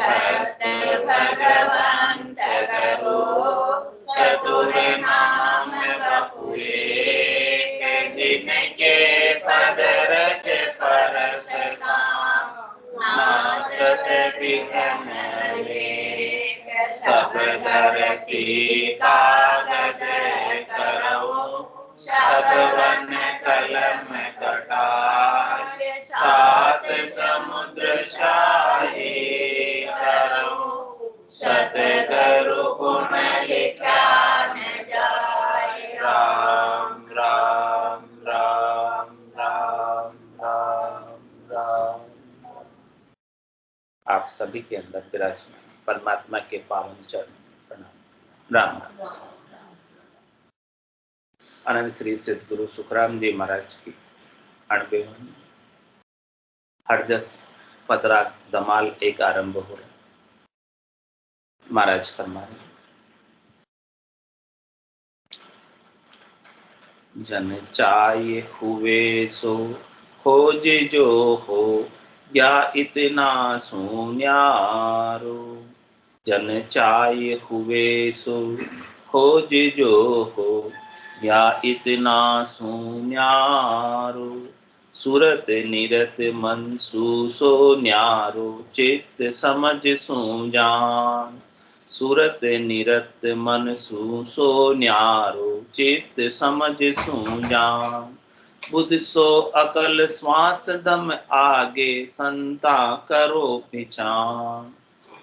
भक्त भगवंत कहो, चतुर नाम बपुए, जिनके पद रज परस काम, नासत विघ्न लेख, सब धरती कागज करऊ, सब वन कलम कटाय, सात समुद्र शाही करऊ, सतगुरु गुण लिखा न जाय। राम राम राम राम राम राम। आप सभी के अंदर विराजमान परमात्मा के पावन चरण प्रणाम। राम राम। अनंत श्री सद्गुरु सुखराम जी महाराज की 98वीं हरजस पदराग दमाल एक आरंभ हो रहा। महाराज फरमा रहे, जन चाहे हुए सो खोज जो हो, या इतना सुन्यारो। जन चाहे हुए सो खोज जो हो, या इतना सुन्यारो। सूरत निरत मन सो न्यारो, चित्त समझ जान। सूरत निरत मन सो न्यारो, चित्त समझ जान। बुद्ध सो अकल श्वास दम आगे, संता करो पहचान।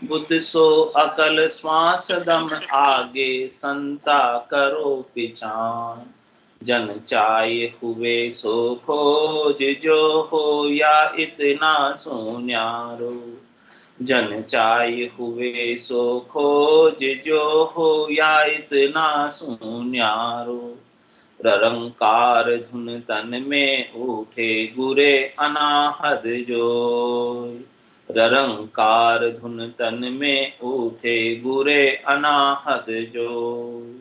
बुद्ध सो अकल श्वास दम आगे, संता करो पहचान। जन चाहे हुए सो खोज जो हो, या इतना सुन्यारो। जन चाहे हुए सो खोज जो हो, या इतना सुन्यारो। ररंकार धुन तन में उठे, गुरे अनाहद जोय। ररंकार धुन तन में उठे, गुरे अनाहद जोय।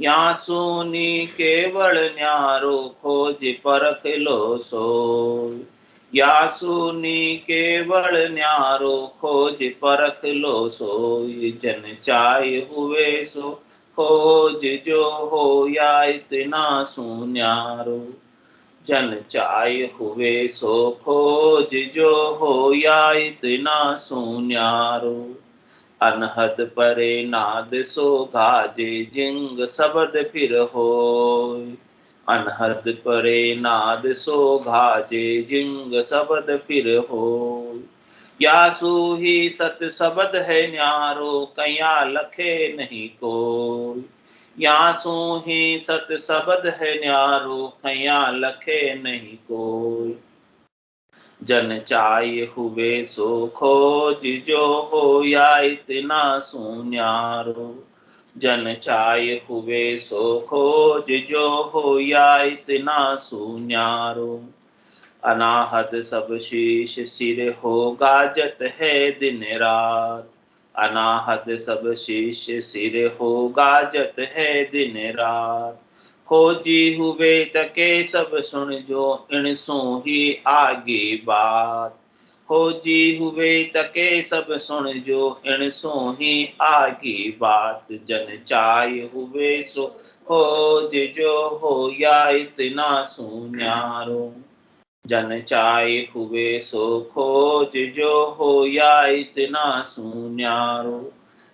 या सुनी केवल न्यारो, खोज परख लो सोय। या सुनी केवल न्यारो, खोज परख लो सोय। जन चाहे हुए सो खोज जो हो, या इतना सुन्यारो। जन चाहे हुए सो खोज जो हो, या इतना सुन्यारो। अनहद परे नाद सो गाजे, जिंग शब्द फिर होय। अनहद परे नाद सो गाजे, जिंग शब्द फिर होय। या सूही सत शब्द है न्यारो, कया लखे नहीं कोय। या सूही सत शब्द है न्यारो, कया लखे नहीं कोय। जन चाहे हुए सो खोज जो हो, या इतना सुन्यारो। जन चाहे हुए सो खोज जो हो, या इतना सुन्यारो। अनाहद सब शीश सिर हो, गाजत है दिन रात। अनाहद सब शीश सिर हो, गाजत है दिन रात। खोजी हुए तके सब सुन जो, इन सो ही आगे बात। खोजी हुए तके सब सुन जो, इन सो ही आगे बात। जन चाहे हुए सो खोज जो हो, या इतना सुन्यारो। जन चाहे हुए सो खोज जो हो, या इतना सुन्यारो।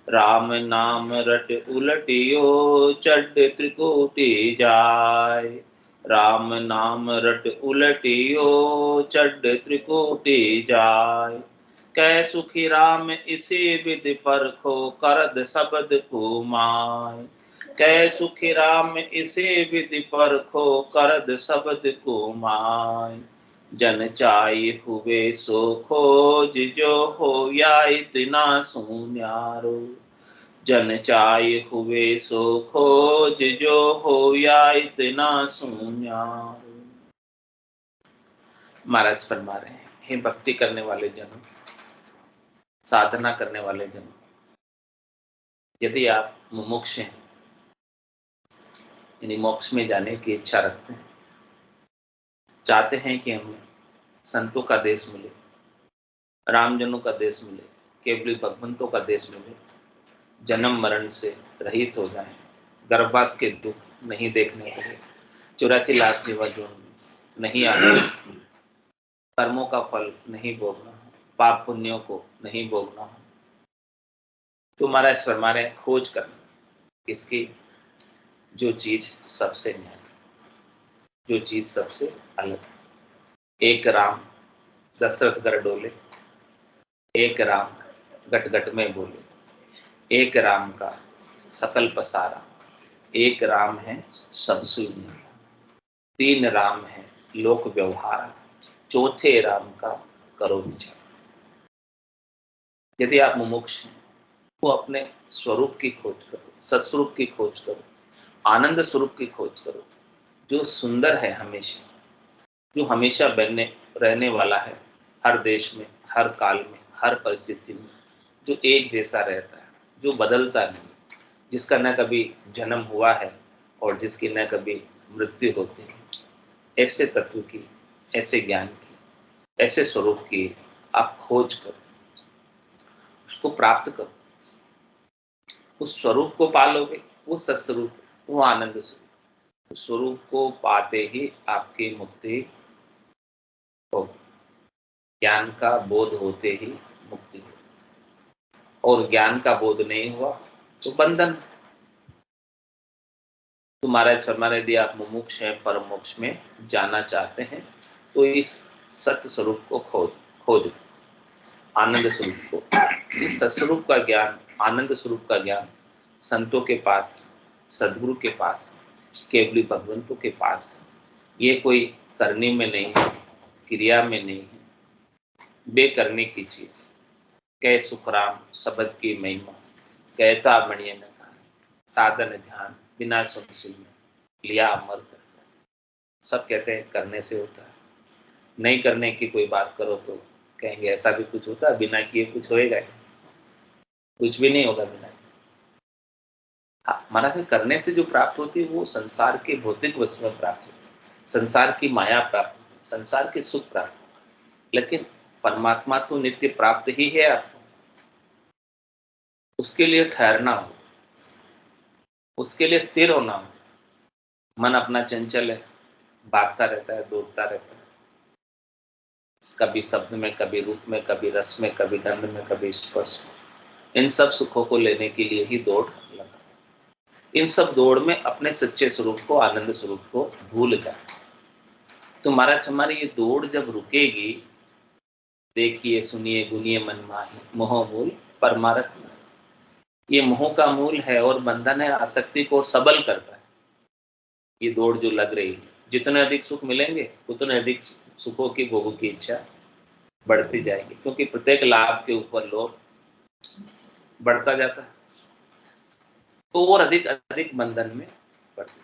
राम नाम रट उलटियो, चढ़ त्रिकुटी जाय। राम नाम रट उलटियो, चढ़ त्रिकुटी जाय। कै सुखी राम इसी विधि परखो, करद शब्द को माय। कै सुखी राम इसी विधि परखो, करद शब्द को माय। जन चाहे हुए सो खोज जो हो, या इतना सुन्यारो। जन चाहे हुए सो खोज जो हो, या इतना सुन्यारो। महाराज फरमा रहे हैं, हे भक्ति करने वाले जनों, साधना करने वाले जनों, यदि आप मुमुक्ष हैं, यानी मोक्ष में जाने की इच्छा रखते हैं, चाहते हैं कि हमें संतों का देश मिले, रामजनों का देश मिले, केवल भगवंतों का देश मिले, जन्म मरण से रहित हो जाए, गर्भवास के दुख नहीं देखने पड़े, 84 लाख जीवन जो नहीं आने, कर्मों का फल नहीं भोगना, पाप पुण्यों को नहीं भोगना। तुम्हारा हमारे खोज करना इसकी, जो चीज सबसे न्याय, जो चीज सबसे अलग। एक राम दशरथ घर डोले, एक राम गट गट में बोले, एक राम का सकल पसारा, एक राम है सब सुनिए, तीन राम है लोक व्यवहार, चौथे राम का करो विचार। यदि आप मुमुक्ष हैं तो अपने स्वरूप की खोज करो, सत्स्वरूप की खोज करो, आनंद स्वरूप की खोज करो, जो सुंदर है हमेशा, जो हमेशा बनने रहने वाला है, हर देश में, हर काल में, हर परिस्थिति में, जो एक जैसा रहता है, जो बदलता नहीं, जिसका न कभी जन्म हुआ है और जिसकी न कभी मृत्यु होती है। ऐसे तत्व की, ऐसे ज्ञान की, ऐसे स्वरूप की आप खोज करो, उसको प्राप्त करो। उस स्वरूप को पालोगे, वो सत्स्वरूप, वो आनंद स्वरूप, उस स्वरूप को पाते ही आपकी मुक्ति होगी। ज्ञान का बोध होते ही मुक्ति होगी, और ज्ञान का बोध नहीं हुआ तो बंधन। तुम्हारा फरमान यदि आप मुमुक्ष हैं, परम मोक्ष में जाना चाहते हैं तो इस सत्य स्वरूप को खोज आनंद स्वरूप को। इस सत्स्वरूप का ज्ञान, आनंद स्वरूप का ज्ञान संतों के पास, सदगुरु के पास, केवली भगवंतों के पास। ये कोई करने में नहीं है, क्रिया में नहीं है, बेकरने की चीज। कह सुखराम शब्द की महिमा, कहता मणिय न साधन ध्यान, बिना सुन सुने लिया अमर कर। सब कहते हैं करने से होता है, नहीं करने की कोई बात करो तो कहेंगे ऐसा भी कुछ होता है, बिना किए कुछ होएगा? कुछ भी नहीं होगा बिना। हाँ, महाराज करने से जो प्राप्त होती है वो संसार के भौतिक वस्तु में प्राप्त होती है, संसार की माया प्राप्त होती है, संसार के सुख प्राप्त होती है। लेकिन परमात्मा तो नित्य प्राप्त ही है आपको। उसके लिए ठहरना हो, उसके लिए स्थिर होना हो। मन अपना चंचल है, भागता रहता है, दौड़ता रहता है, कभी शब्द में, कभी रूप में, कभी रस में, कभी गंध में, कभी स्पर्श में। इन सब सुखों को लेने के लिए ही दौड़ लगा। इन सब दौड़ में अपने सच्चे स्वरूप को, आनंद स्वरूप को भूल जाए। तो महाराज हमारी ये दौड़ जब रुकेगी, देखिए सुनिए गुनिए मन माही, मोह मूल परमारथ नहीं। ये मोह का मूल है और बंधन है, आसक्ति को सबल करता है। ये दौड़ जो लग रही है, जितने अधिक सुख मिलेंगे उतने अधिक सुखों की भोगों की इच्छा बढ़ती जाएगी, क्योंकि प्रत्येक लाभ के ऊपर लोभ बढ़ता जाता है, तो और अधिक अधिक बंधन में बढ़ते।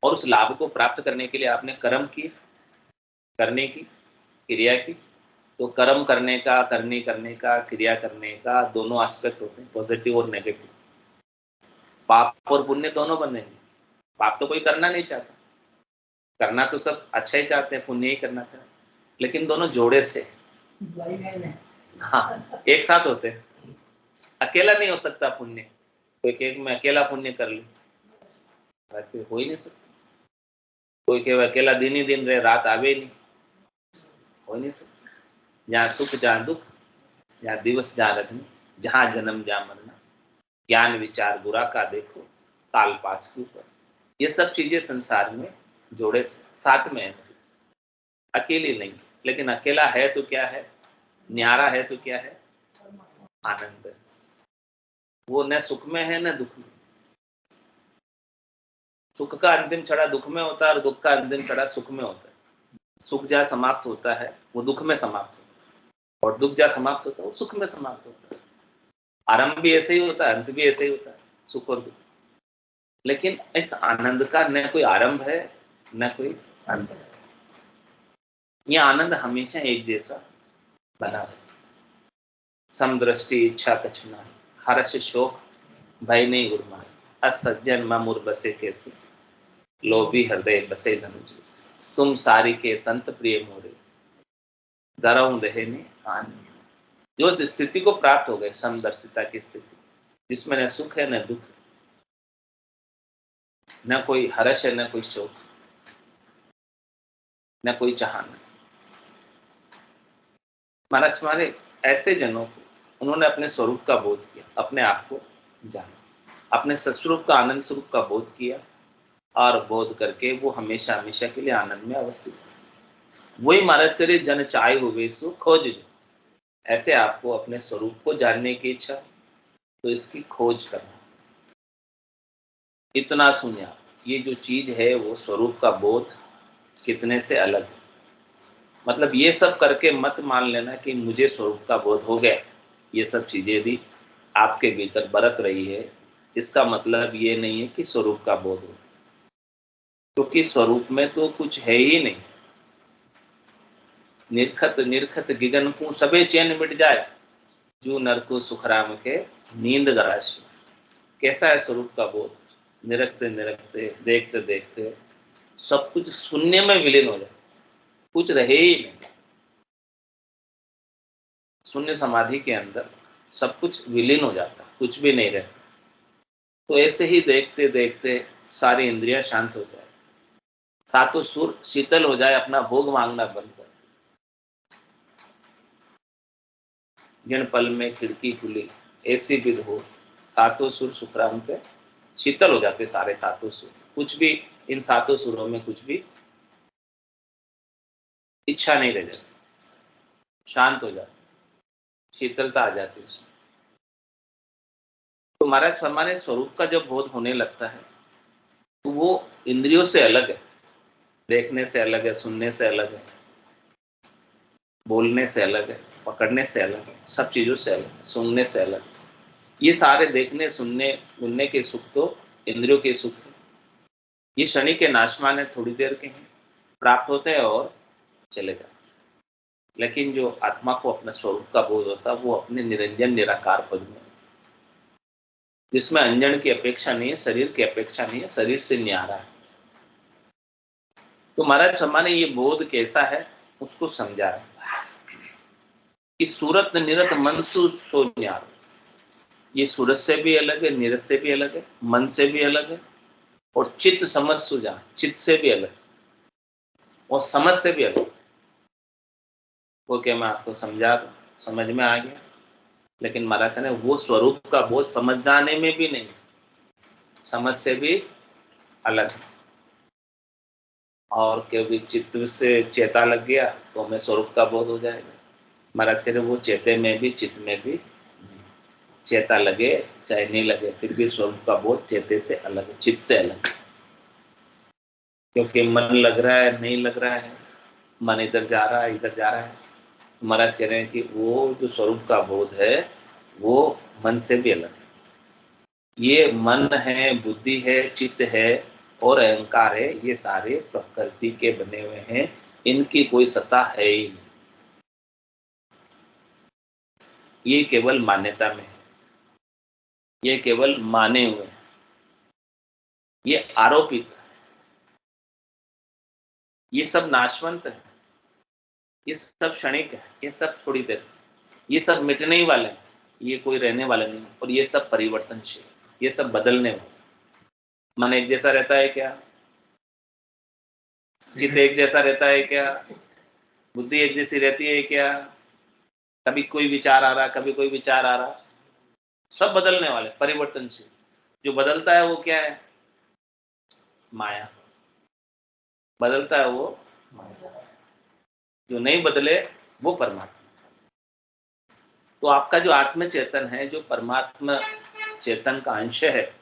और उस लाभ को प्राप्त करने के लिए आपने कर्म किए, करने की, क्रिया की। तो कर्म करने का, करने का, क्रिया करने का दोनों एस्पेक्ट होते हैं, पॉजिटिव और नेगेटिव। पाप और पुण्य दोनों बनेंगे। पाप तो कोई करना नहीं चाहता, करना तो सब अच्छा ही चाहते हैं, पुण्य ही करना चाहते हैं, लेकिन दोनों जोड़े से, हाँ, एक साथ होते हैं। अकेला नहीं हो सकता पुण्य। कोई कहे मैं अकेला पुण्य कर लूं, हो ही नहीं सकता। कोई कहे अकेला दिन ही दिन रहे, रात आवे ही नहीं, हो ही नहीं सकता। जहाँ सुख जहाँ दुख, जहाँ दिवस जहाँ रखनी, जहाँ जन्म जहाँ मरना, ज्ञान विचार बुरा का देखो, काल पास के ऊपर। ये सब चीजें संसार में जोड़े साथ में है, अकेली नहीं। लेकिन अकेला है तो क्या है, न्यारा है तो क्या है, आनंद है। वो न सुख में है न दुख में। सुख का अंतिम छड़ा दुख में होता है और दुख का अंतिम छड़ा सुख में होता है। सुख जहाँ समाप्त होता है वो दुख में समाप्त होता है, और दुख जहाँ समाप्त होता है वो सुख में समाप्त होता है। आरंभ भी ऐसे ही होता है, अंत भी ऐसे ही होता है, सुख और दुख। लेकिन इस आनंद का न कोई आरंभ है न कोई अंत है। यह आनंद हमेशा एक जैसा बना है। समदृष्टि इच्छा कछुना, हर्ष शोक भय नहीं गुरमाए, असज्जन ममुर बसे कैसे, लोभी हृदय बसे धनुष जैसे। तुम सारी के संत प्रिय मोरे, दरऊ दहे ने आन। जो उस स्थिति को प्राप्त हो गए, समदर्शिता की स्थिति, जिसमें न सुख है न दुख, न कोई हर्ष है न कोई शोक, न कोई चाहना। महाराज हमारे ऐसे जनों को उन्होंने अपने स्वरूप का बोध किया, अपने आप को जाना, अपने सस्वरूप का, आनंद स्वरूप का बोध किया, और बोध करके वो हमेशा हमेशा के लिए आनंद में अवस्थित है। वही महाराज करे जन चाहे हुए सो खोज। ऐसे आपको अपने स्वरूप को जानने की इच्छा, तो इसकी खोज करना। इतना सुनिए, ये जो चीज है वो स्वरूप का बोध कितने से अलग है। मतलब ये सब करके मत मान लेना कि मुझे स्वरूप का बोध हो गया। ये सब चीजें यदि आपके भीतर बरत रही है, इसका मतलब ये नहीं है कि स्वरूप का बोध हो, क्योंकि स्वरूप में तो कुछ है ही नहीं। निर्खत निर्खत गिगन को सबे चैन मिट जाए, जो नर को सुखराम के नींद गराश। कैसा है स्वरूप का बोध? निरखते निरखते, देखते देखते सब कुछ शून्य में विलीन हो जाए, कुछ रहे ही नहीं। शून्य समाधि के अंदर सब कुछ विलीन हो जाता, कुछ भी नहीं रहता। तो ऐसे ही देखते देखते सारी इंद्रियां शांत हो जाए, सातों सुर शीतल हो जाए, अपना भोग मांगना बंद कर। जिन पल में खिड़की खुली, ऐसी विध हो, सातों सुर सुखराम पे शीतल हो जाते सारे सातों सुर। कुछ भी इन सातों सुरों में कुछ भी इच्छा नहीं रह जाती, शांत हो जाती, शीतलता आ जाती उसमें। तो महाराज हमारे स्वरूप का जब बोध होने लगता है, तो वो इंद्रियों से अलग है, देखने से अलग है, सुनने से अलग है, बोलने से अलग है, पकड़ने से अलग है, सब चीजों से अलग है, सुनने से अलग है। ये सारे देखने सुनने बोलने के सुख तो इंद्रियों के सुख है। ये शनि के नाशमान है, थोड़ी देर के हैं, प्राप्त होते हैं और चले जाते। लेकिन जो आत्मा को अपने स्वरूप का बोध होता है, वो अपने निरंजन निराकार पद में, जिसमें अंजन की अपेक्षा नहीं है, शरीर की अपेक्षा नहीं है, शरीर से न्यारा है। तो महाराज हमारे ये बोध कैसा है उसको समझा है कि सूरत निरत मन सो न्यार। ये सूरत से भी अलग है, निरत से भी अलग है, मन से भी अलग है, और चित्त समझ सुझा, चित्त से भी अलग और समझ से भी अलग। वो क्या मैं आपको समझा, समझ में आ गया? लेकिन महाराज ने वो स्वरूप का बोध समझ जाने में भी नहीं, समझ से भी अलग। और कभी चित्त से चेता लग गया तो हमें स्वरूप का बोध हो जाएगा। महाराज कह रहे वो चेते में भी चित्त में भी चेता लगे चाहे नहीं लगे, फिर भी स्वरूप का बोध चेते से अलग है, चित्त से अलग। क्योंकि मन लग रहा है नहीं लग रहा है, मन इधर जा रहा है इधर जा रहा है। महाराज कह रहे हैं कि वो जो स्वरूप का बोध है वो मन से भी अलग है। ये मन है, बुद्धि है, चित्त है और अहंकार है, ये सारे प्रकृति के बने हुए हैं, इनकी कोई सत्ता है ही नहीं। ये केवल मान्यता में है, ये केवल माने हुए हैं, ये आरोपित है, ये सब नाशवंत है, ये सब क्षणिक है, ये सब थोड़ी देर, ये सब मिटने ही वाले हैं, ये कोई रहने वाला नहीं। और ये सब परिवर्तनशील, ये सब बदलने वाले। मन एक जैसा रहता है क्या? चित्त एक जैसा रहता है क्या? बुद्धि एक जैसी रहती है क्या? कभी कोई विचार आ रहा, कभी कोई विचार आ रहा, सब बदलने वाले, परिवर्तनशील। जो बदलता है वो क्या है? माया। बदलता है वो माया, जो नहीं बदले वो परमात्मा। तो आपका जो आत्म चेतन है, जो परमात्मा चेतन का अंश है,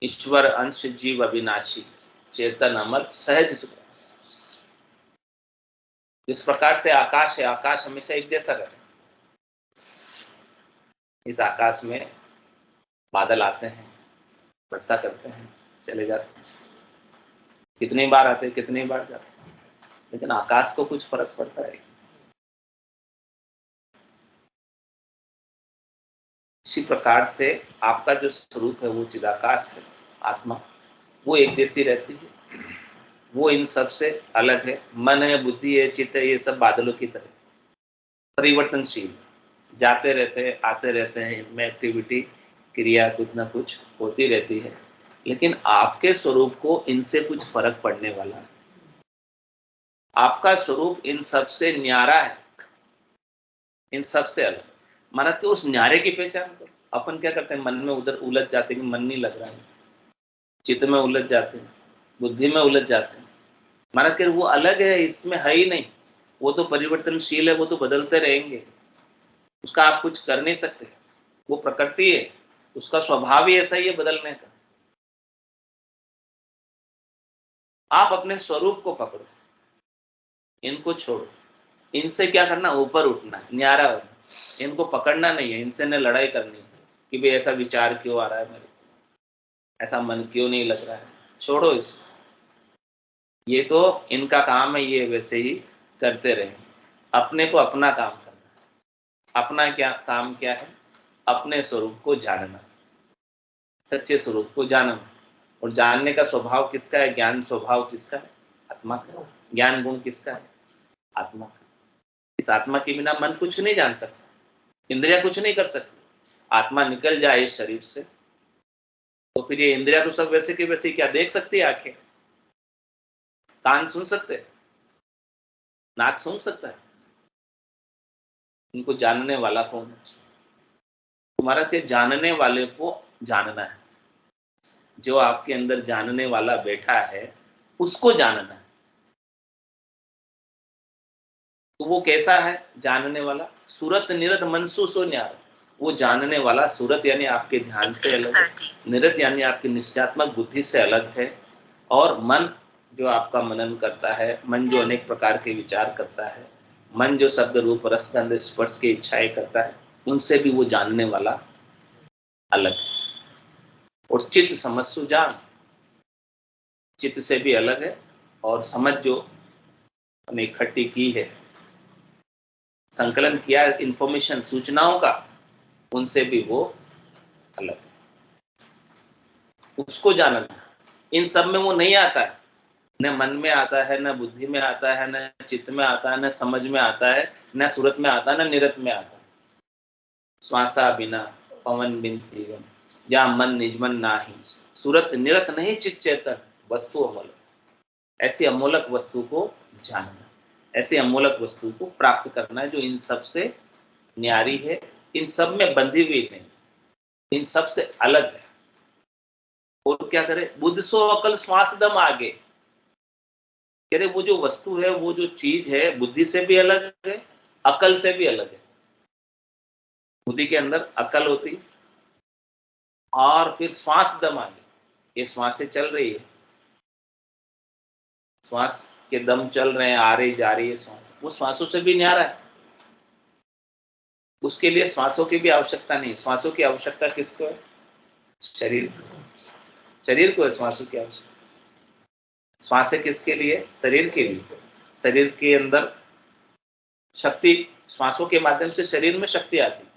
ईश्वर अंश जीव अविनाशी, चेतन अमर सहज सुख। जिस प्रकार से आकाश है, आकाश हमेशा एक जैसा रहता है। इस आकाश में बादल आते हैं, वर्षा करते हैं, चले जाते हैं, कितनी बार आते हैं कितनी बार जाते हैं, लेकिन आकाश को कुछ फर्क पड़ता है? इसी प्रकार से आपका जो स्वरूप है वो चिदाकाश है, आत्मा, वो एक जैसी रहती है, वो इन सब से अलग है। मन है, बुद्धि है, चित्त है, ये सब बादलों की तरह, परिवर्तनशील, जाते रहते हैं, आते रहते हैं, इनमें एक्टिविटी, क्रिया कुछ ना कुछ होती रहती है, लेकिन आपके स्वरूप को इनसे कुछ फर्क पड़ने वाला है। आपका स्वरूप इन सबसे न्यारा है, इन सबसे अलग। माना कि उस न्यारे की पहचान करो। अपन क्या करते हैं, मन में उधर उलझ जाते हैं कि मन नहीं लग रहा है, चित्त में उलझ जाते हैं, बुद्धि में उलझ जाते हैं। माना कि वो अलग है, इसमें है ही नहीं, वो तो परिवर्तनशील है, वो तो बदलते रहेंगे, उसका आप कुछ कर नहीं सकते, वो प्रकृति है, उसका स्वभाव ही ऐसा ही है बदलने का। आप अपने स्वरूप को पकड़ो, इनको छोड़ो, इनसे क्या करना, ऊपर उठना, न्यारा होना। इनको पकड़ना नहीं है, इनसे न लड़ाई करनी है कि भाई ऐसा विचार क्यों आ रहा है मेरे को, ऐसा मन क्यों नहीं लग रहा है, छोड़ो इसको। ये तो इनका काम है, ये वैसे ही करते रहे। अपने को अपना काम करना। अपना क्या काम क्या है, अपने स्वरूप को जानना, सच्चे स्वरूप को जानना। और जानने का स्वभाव किसका है, ज्ञान स्वभाव किसका है, आत्मा का। ज्ञान गुण किसका है, आत्मा का। इस आत्मा के बिना मन कुछ नहीं जान सकता, इंद्रिया कुछ नहीं कर सकती। आत्मा निकल जाए इस शरीर से तो फिर ये इंद्रिया तो सब वैसे के वैसे क्या देख सकती है, आंखें, कान सुन सकते हैं, नाक सुन सकता है, इनको जानने वाला कौन है? तुम्हारा के जानने वाले को जानना है। जो आपके अंदर जानने वाला बैठा है उसको जानना है। तो वो कैसा है जानने वाला, सूरत निरत मनसू सो न्यार। वो जानने वाला सूरत यानी आपके ध्यान से अलग है, निरत यानी आपकी निश्चयात्मक बुद्धि से अलग है, और मन जो आपका मनन करता है, मन जो अनेक प्रकार के विचार करता है, मन जो शब्द रूप रस गंध स्पर्श की इच्छाएं करता है, उनसे भी वो जानने वाला अलग है। और चित्त समझ सुजान, चित्त से भी अलग है, और समझ जो हमने इकट्ठी की है, संकलन किया इंफॉर्मेशन सूचनाओं का, उनसे भी वो अलग है। उसको जानना, इन सब में वो नहीं आता है, न मन में आता है, न बुद्धि में आता है, न चित्त में आता है, न समझ में आता है, न सूरत में आता है, न निरत में आता है। श्वासा बिना पवन बिन पीवन, या मन निजमन नाही, सूरत निरत नहीं चित चेतन, वस्तु अमोलक। ऐसी अमोलक वस्तु को जानना, ऐसी अमोलक वस्तु को प्राप्त करना है जो इन सब से न्यारी है, इन सब में बंधी हुई नहीं, इन सब से अलग है। और क्या करे, बुद्ध सो अकल श्वास दम आगे। कह रहे वो जो वस्तु है, वो जो चीज है, बुद्धि से भी अलग है, अकल से भी अलग है। बुद्धि के अंदर अकल होती, और फिर श्वास दम आगे, ये श्वासें चल रही है, श्वास के दम चल रहे हैं, आ रही जा रही है श्वास, वो श्वासों से भी न्यारा है। उसके लिए श्वासों की भी आवश्यकता नहीं। श्वासों की आवश्यकता किसको है, शरीर को। शरीर को है श्वासों की आवश्यकता। श्वासें किसके लिए, शरीर के लिए। शरीर के अंदर शक्ति, श्वासों के माध्यम से शरीर में शक्ति आती,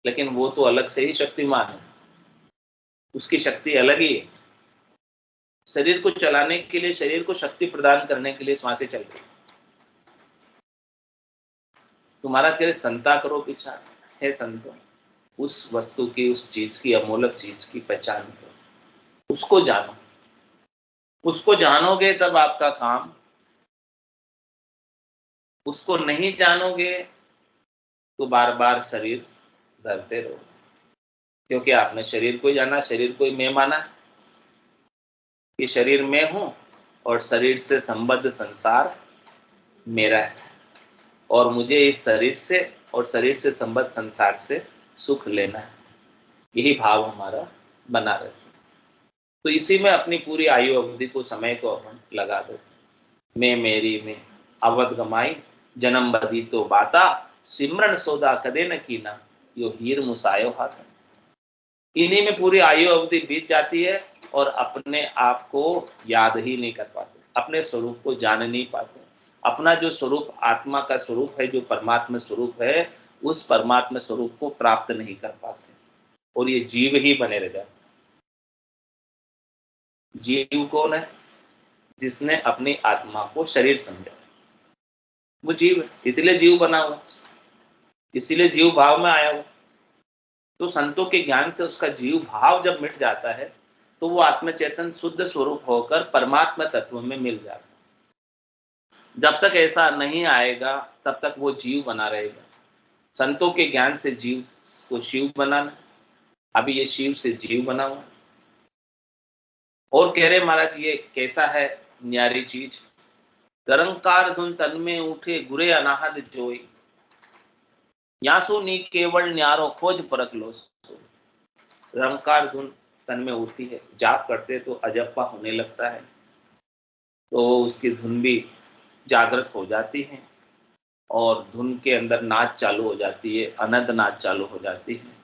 लेकिन वो तो अलग से ही शक्तिमान है, उसकी शक्ति अलग ही है। शरीर को चलाने के लिए, शरीर को शक्ति प्रदान करने के लिए श्वासें चल रही। तुम्हारा कह संता करो पीछा है संतो, उस वस्तु की, उस चीज की, अमोलक चीज की पहचान करो, उसको जानो। उसको जानोगे तब आपका काम, उसको नहीं जानोगे तो बार बार शरीर धरते रहो, क्योंकि आपने शरीर को जाना, शरीर को ही मैं माना कि शरीर में हूं, और शरीर से संबद्ध संसार मेरा है, और मुझे इस शरीर से और शरीर से संबद्ध संसार से सुख लेना है। यही भाव हमारा बना रहता है। तो इसी में अपनी पूरी आयु अवधि को, समय को अपन लगा देते। मैं मेरी में अवध गमाई, जन्म बदी तो बाता, सिमरन सौदा कदे न कीना, यो हीर मुसायो हाथ। इन्हीं में पूरी आयु अवधि बीत जाती है, और अपने आप को याद ही नहीं कर पाते, अपने स्वरूप को जान नहीं पाते। अपना जो स्वरूप आत्मा का स्वरूप है, जो परमात्मा स्वरूप है, उस परमात्मा स्वरूप को प्राप्त नहीं कर पाते, और ये जीव ही बने रह जाते। जीव कौन है, जिसने अपनी आत्मा को शरीर समझा, वो जीव है, इसलिए जीव बना हुआ। इसीलिए जीव भाव में आया वो। तो संतों के ज्ञान से उसका जीव भाव जब मिट जाता है तो वो आत्मचेतन शुद्ध स्वरूप होकर परमात्मा तत्व में मिल जाता है। जब तक ऐसा नहीं आएगा तब तक वो जीव बना रहेगा। संतों के ज्ञान से जीव को शिव बनाना, अभी ये शिव से जीव बना हुआ। और कह रहे महाराज ये कैसा है न्यारी चीज, निरंकार धुन तन में उठे गुरे अनाहद जोई, यासु नी केवल न्यारो खोज परख लो। निरंकार धुन तन में उठती है, जाप करते तो अजप्पा होने लगता है, तो उसकी धुन भी जागृत हो जाती है और धुन के अंदर नाच चालू हो जाती है, अनंत नाच चालू हो जाती है।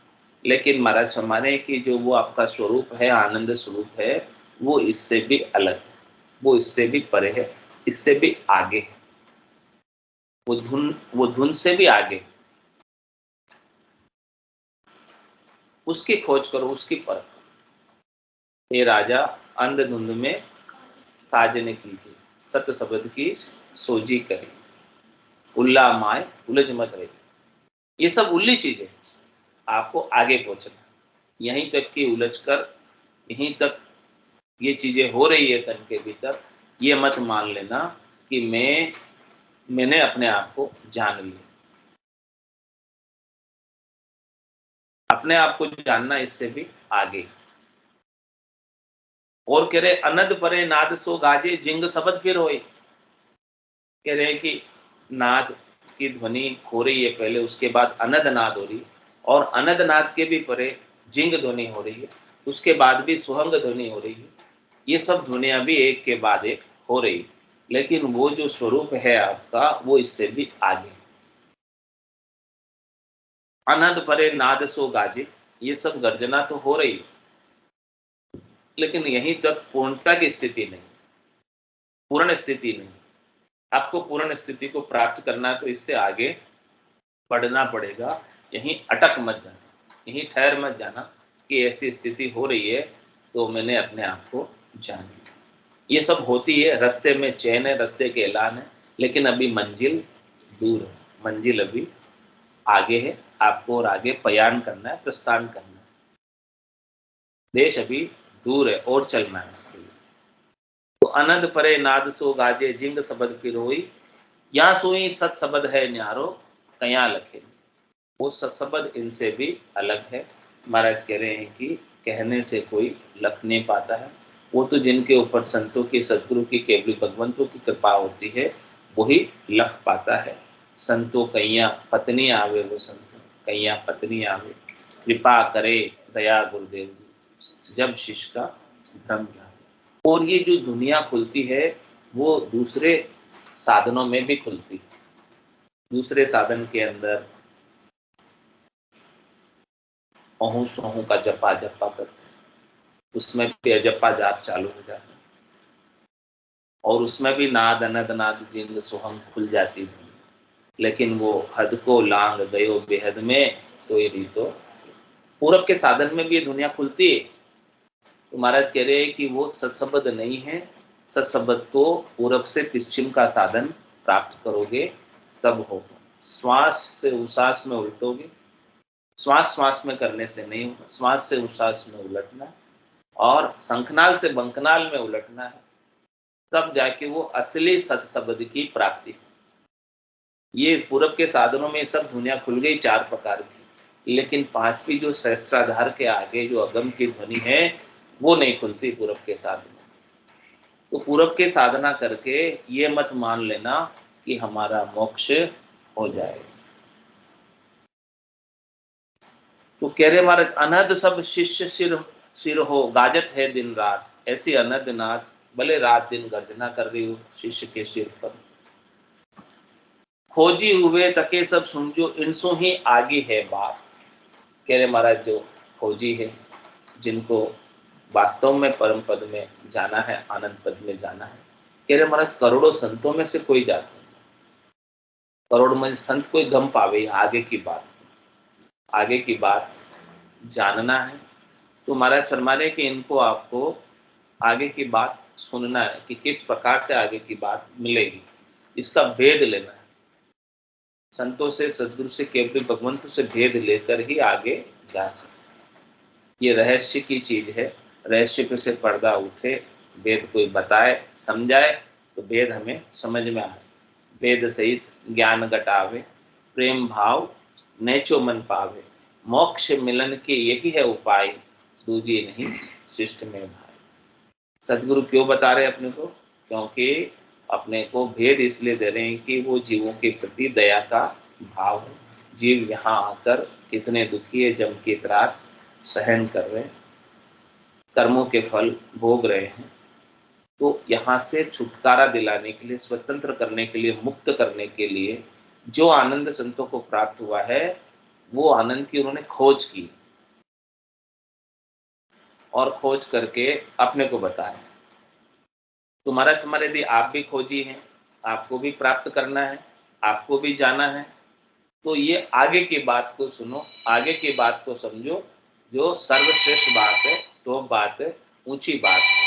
लेकिन महाराज फरमाने कि जो वो आपका स्वरूप है, आनंद स्वरूप है, वो इससे भी अलग है, वो इससे भी परे है, इससे भी आगे है। वो धुन से भी आगे, उसकी खोज करो, उसकी परख। ये राजा अंध धुंध में काज ने कीजिए, सत शब्द की सोजी करे, उल्ला माए उलझ मत रहे। ये सब उल्ली चीजें, आपको आगे पहुंचना, यहीं तक की उलझ कर यहीं तक ये चीजें हो रही है तन के भीतर, ये मत मान लेना कि मैंने अपने आप को जान लिया। अपने आप को जानना इससे भी आगे। और कह रहे अनद परे नाद सो गाजे जिंग शब्द फिर होए। कह रहे हैं कि नाद की ध्वनि हो रही है पहले, उसके बाद अनद नाद हो रही है, और अनद नाद के भी परे जिंग ध्वनि हो रही है, उसके बाद भी सुहंग ध्वनि हो रही है। ये सब ध्वनियां भी एक के बाद एक हो रही है, लेकिन वो जो स्वरूप है आपका वो इससे भी आगे। अनद परे नाद सो गाजे, ये सब गर्जना तो हो रही है, लेकिन यहीं तक पूर्णता की स्थिति नहीं, पूर्ण स्थिति नहीं। आपको पूर्ण स्थिति को प्राप्त करना है तो इससे आगे बढ़ना पड़ेगा। यहीं अटक मत जाना, यहीं ठहर मत जाना कि ऐसी स्थिति हो रही है तो मैंने अपने आप को जान लिया। ये सब होती है, रास्ते में चैन है, रास्ते के ऐलान है, लेकिन अभी मंजिल दूर है, मंजिल अभी आगे है। आपको और आगे प्रयाण करना है, प्रस्थान करना है, देश अभी दूर है और चलना है इसके लिए। तो अनंत परे नाद सो गाजे जिंग शब्द पिरोई, या सोई सत शब्द है न्यारो कया लखे। वो सत्सबद इनसे भी अलग है। महाराज कह रहे हैं कि कहने से कोई लख नहीं पाता है, वो तो जिनके ऊपर संतों की, सदगुरु की, केवली भगवंतों की कृपा होती है वही लख पाता है। संतों कैया पत्नी आवे, वो संत कैया पत्नी आवे, कृपा करे दया गुरुदेव जी, जब शिष्य का भ्रम जाए। और ये जो दुनिया खुलती है वो दूसरे साधनों में भी खुलती है। दूसरे साधन के अंदर अहू सोहू का जपा जपा करते, उसमें भी अजपा जाप चालू हो जाता है, और उसमें भी नाद अनद नाद जिंद सोहम खुल जाती है। लेकिन वो हद को लांग गयो बेहद में, तो ये भी तो पूरब के साधन में भी ये दुनिया खुलती है। तो महाराज कह रहे हैं कि वो सत्सबद्ध नहीं है। सत्सबद्ध तो पूरब से पश्चिम का साधन प्राप्त करोगे तब होगा। श्वास से उश्वास में उल्टोगे, श्वास श्वास में करने से नहीं होगा, श्वास से उश्वास में उलटना और शंखनाल से बंकनाल में उलटना है, तब जाके वो असली सत्सबद की प्राप्ति। ये पूरब के साधनों में सब दुनिया खुल गई चार प्रकार की, लेकिन पांचवी जो सहस्त्राधार के आगे जो अगम की ध्वनि है वो नहीं खुलती पूरब के साधन में। तो पूरब के साधना करके ये मत मान लेना कि हमारा मोक्ष हो जाएगा। तो कह रहे महाराज अनहद सब शिष्य सिर हो गाजत है दिन रात, ऐसी अनहद नाथ भले रात दिन गर्जना कर रही हो शिष्य के सिर पर। खोजी हुए तके सब समझो इनसो ही आगे है बात। कह रहे महाराज जो खोजी है, जिनको वास्तव में परम पद में जाना है, आनंद पद में जाना है, कह रहे महाराज करोड़ों संतों में से कोई जाता नहीं, करोड़ में संत कोई गम पावे। आगे की बात, आगे की बात जानना है तो महाराज फरमा रहे कि इनको आपको आगे की बात सुनना है कि किस प्रकार से आगे की बात मिलेगी, इसका भेद लेना है। संतों से, सदगुरु से केवल भगवंत से भेद लेकर ही आगे जा सकते। ये रहस्य की चीज है। रहस्य पे से पर्दा उठे, वेद कोई बताए समझाए तो वेद हमें समझ में आए। वेद सहित ज्ञान घटावे, प्रेम भाव नेचो मन पावे, मोक्ष मिलन के यही है उपाय, दूजी नहीं शिष्ट में भाई। सदगुरु क्यों बता रहे अपने को? क्योंकि अपने को भेद इसलिए दे रहे हैं कि वो जीवों के प्रति दया का भाव है। जीव यहाँ आकर कितने दुखी है, जम के त्रास सहन कर रहे हैं, कर्मों के फल भोग रहे हैं। तो यहाँ से छुटकारा दिलाने के लिए, स्वतंत्र करने के लिए, मुक्त करने के लिए जो आनंद संतों को प्राप्त हुआ है, वो आनंद की उन्होंने खोज की और खोज करके अपने को बताया। तुम्हारा तुम्हारे यदि आप भी खोजी हैं, आपको भी प्राप्त करना है, आपको भी जाना है, तो ये आगे की बात को सुनो, आगे की बात को समझो, जो सर्वश्रेष्ठ बात है, टॉप बात है, ऊंची बात है।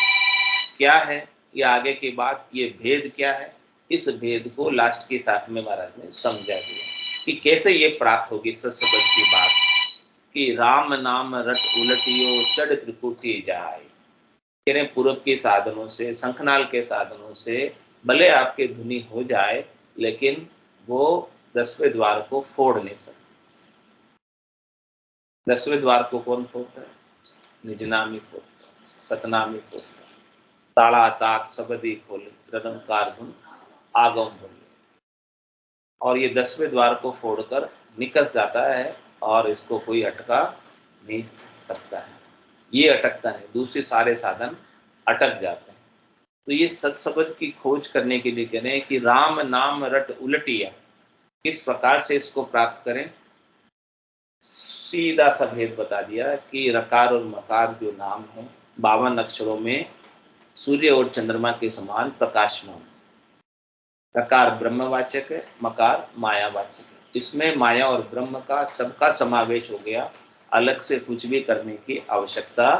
क्या है ये आगे की बात? ये भेद क्या है? इस भेद को लास्ट के साथ में महाराज ने समझा दिया कि कैसे ये प्राप्त होगी। सत्सबद की बात कि राम नाम रट उलटियो चढ़ त्रिकुटी जाए। कह रहे पूर्व के साधनों से, शंखनाल के साधनों से भले आपके धुनी हो जाए, लेकिन वो 10वें द्वार को फोड़ नहीं सकते। 10वें द्वार को कौन फोड़ता है? निजनामी फोड़ता है, सतनामी फोड़ता है। ताड़ा ताक सबदी खोले, रदमकार धुन आगम बोले। और ये 10वें द्वार को फोड़कर निकस जाता है और इसको कोई अटका नहीं सकता है। ये अटकता है, दूसरे सारे साधन अटक जाते हैं। तो ये सत्सबद की खोज करने के लिए कह रहे हैं कि राम नाम रट उलटिया। किस प्रकार से इसको प्राप्त करें? सीधा सा भेद बता दिया कि रकार और मकार जो नाम है 52 अक्षरों में सूर्य और चंद्रमा के समान प्रकाशमान। रकार ब्रह्मवाचक है, मकार मायावाचक है। इसमें माया और ब्रह्म का सबका समावेश हो गया, अलग से कुछ भी करने की आवश्यकता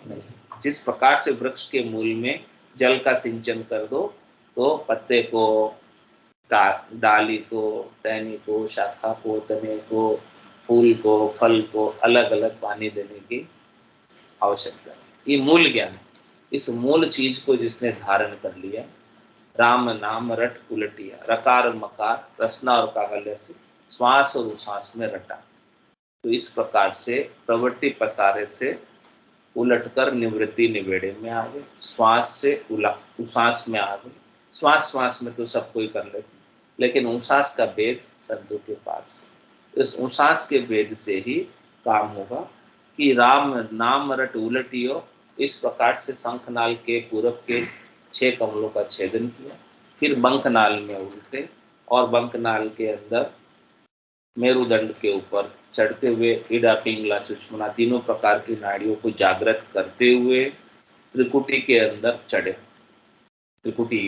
नहीं। जिस प्रकार से वृक्ष के मूल में जल का सिंचन कर दो तो पत्ते को, डाली को, टहनी को, शाखा को, तने को, फूल को, फल को अलग अलग पानी देने की आवश्यकता है। ये मूल ज्ञान है। इस मूल चीज को जिसने धारण कर लिया, राम नाम रट उलटिया, रकार मकार रसना और कागल्य से श्वास और उश्वास में रटा। तो इस प्रकार से प्रवृत्ति पसारे से उलटकर निवृत्ति निवेड़े में आ गए, श्वास से उश्वास में आ गए। श्वास श्वास में तो सब कोई कर लेते, लेकिन उश्वास का भेद संतों के पास है। इस उश्वास के भेद से ही काम होगा कि राम नाम रट उलटियो। इस प्रकार से शंखनाल के पूरब के 6 कमलों का छेदन किया, फिर बंकनाल में उल्टे और बंकनाल के अंदर मेरुदंड के ऊपर चढ़ते हुए इडा पिंगला सुषुम्ना तीनों प्रकार की नाड़ियों को जागृत करते हुए त्रिकुटी के अंदर चढ़े। त्रिकुटी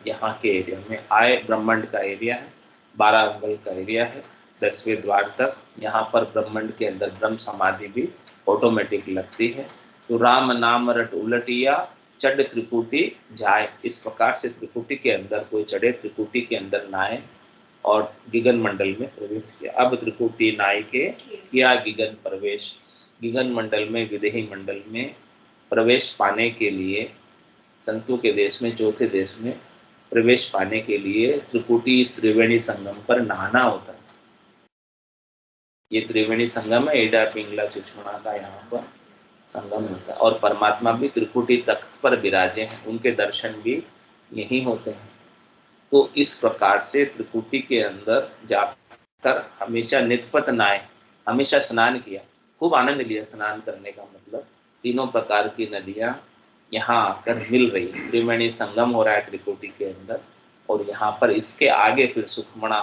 यहाँ के एरिया में आए, ब्रह्मांड का एरिया है, 12 अंगल का एरिया है, 10वें द्वार तक। यहाँ पर ब्रह्मांड के अंदर ब्रह्म समाधि भी ऑटोमेटिक लगती है। तो राम नाम रट उलटिया चढ़ त्रिकुटी जाए। इस प्रकार से त्रिकुटी के अंदर कोई चढ़े, त्रिकुटी के अंदर नाए और गिगन मंडल में प्रवेश किया। अब त्रिकुटी नाई के किया गिगन प्रवेश। गिगन मंडल में, विदेही मंडल में प्रवेश पाने के लिए, संतों के देश में, चौथे देश में प्रवेश पाने के लिए त्रिकुटी इस त्रिवेणी संगम पर नहाना होता है। ये त्रिवेणी संगम है, एडा पिंगला सुषुम्ना का यहाँ पर संगम होता है। और परमात्मा भी त्रिकुटी तख्त पर विराजे हैं, उनके दर्शन भी यही होते हैं। तो इस प्रकार से त्रिकुटी के अंदर जाकर हमेशा नितपत नहाए, हमेशा स्नान किया, खूब आनंद लिया। स्नान करने का मतलब तीनों प्रकार की नदियां यहाँ आकर मिल रही है। त्रिवेणी संगम हो रहा है त्रिकुटी के अंदर, और यहाँ पर इसके आगे फिर सुखमणा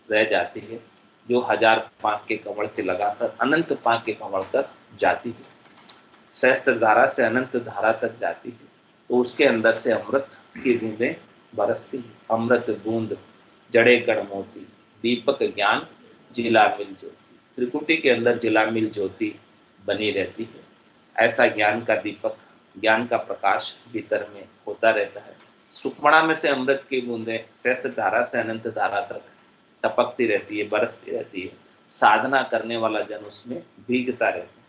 रह जाती है, जो 1000 पांक के कमल से लगाकर अनंत पांक के कमल तक जाती है, सहस्त्र धारा से अनंत धारा तक जाती है। तो उसके अंदर से अमृत की बूंदें बरसती है। अमृत बूंद जड़े गण मोती, दीपक ज्ञान जिलामिल ज्योति। त्रिकुटी के अंदर जिलामिल ज्योति बनी रहती है। ऐसा ज्ञान का दीपक, ज्ञान का प्रकाश भीतर में होता रहता है। सुखमणा में से अमृत की बूंदें सहस्त्र धारा से अनंत धारा तक टपकती रहती है, बरसती रहती है। साधना करने वाला जन उसमें भीगता रहता है,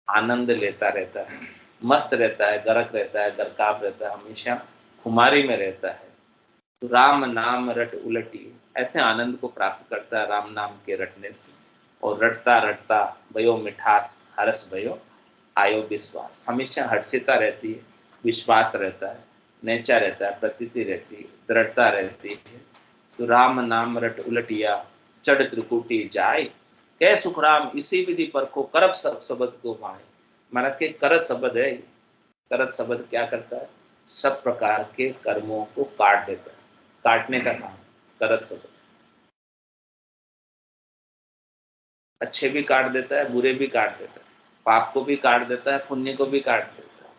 आनंद लेता रहता है, मस्त रहता है, गरक रहता है, गरकाव रहता है, हमेशा खुमारी में रहता है। तो राम नाम रट उलटी, ऐसे आनंद को प्राप्त करता है राम नाम के रटने से। और रटता रटता भयो मिठास हरस भयो आयो विश्वास, हमेशा हर्षिता रहती है, विश्वास रहता है, नेचा रहता है, प्रतीति रहती है, दृढ़ता रहती है। तो राम नाम रट उलटिया चढ़ त्रिकुटी जाए, कै सुख राम इसी विधि पर को करब सब शब्द को माए। महाराज के करत शब्द है। करत शब्द क्या करता है? सब प्रकार के कर्मों को काट देता है, काटने का काम करत शब्द। अच्छे भी काट देता है, बुरे भी काट देता है, पाप को भी काट देता है, पुण्य को भी काट देता है।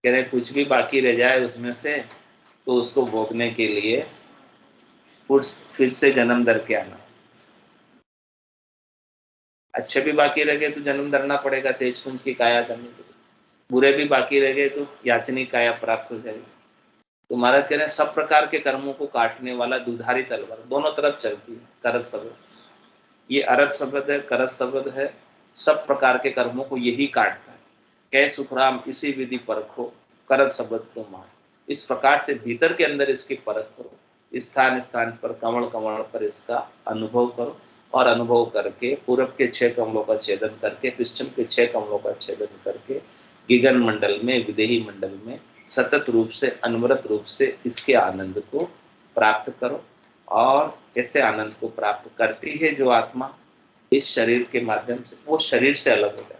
कह रहे कुछ भी बाकी रह जाए उसमें से तो उसको भोगने के लिए फिर से जन्म धर के आना। अच्छे भी बाकी रह गए तो जन्म धरना पड़ेगा तेज कुंज की काया करने के लिए, बुरे भी बाकी रह गए तो याचनी काया प्राप्त हो जाएगी। तो महाराज कह रहे हैं सब प्रकार के कर्मों को काटने वाला दुधारी तलवार दोनों तरफ चलती है करत शब्द। ये अरथ शब्द है, करत शब्द है, सब प्रकार के कर्मों को यही काटता है। कै सुखराम इसी विधि परखो करत शब्द को मान, इस प्रकार से भीतर के अंदर इसकी परख करो, स्थान स्थान पर कमल कमल पर इसका अनुभव करो, और अनुभव करके पूरब के 6 कमलों का छेदन करके पश्चिम के 6 कमलों का छेदन करके गिगन मंडल में विदेही मंडल में सतत रूप से अनवरत रूप से इसके आनंद को प्राप्त करो। और कैसे आनंद को प्राप्त करती है जो आत्मा इस शरीर के माध्यम से, वो शरीर से अलग हो जाए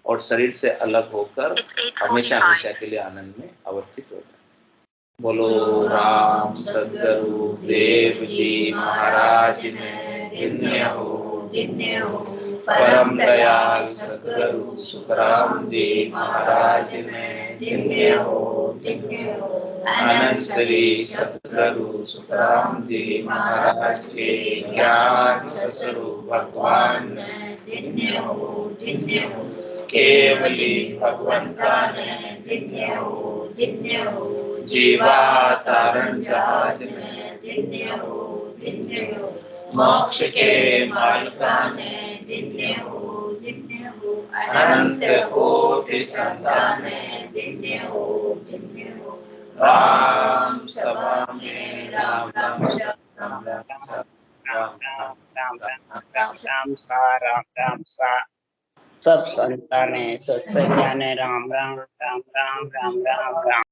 और शरीर से अलग होकर हमेशा हमेशा के लिए आनंद में अवस्थित हो जाए। बोलो राम सद्गुरु देव जी महाराज ने धन्य हो, परम दयाल सद्गुरु सुखराम जी महाराज ने धन्य हो। अनंत श्री सद्गुरु सुखराम जी महाराज के ज्ञान स्वरूप भगवान ने धन्य हो। केवली भगवंता ने धन्य हो। जीवा तारण जहाज में धन्य हो। मोक्ष के मालिका ने धन्य हो। अनंत कोटि संतान ने धन्य हो। राम सभा में राम राम राम राम सा सब संताने सत्संज्ञाने राम राम राम राम राम राम राम।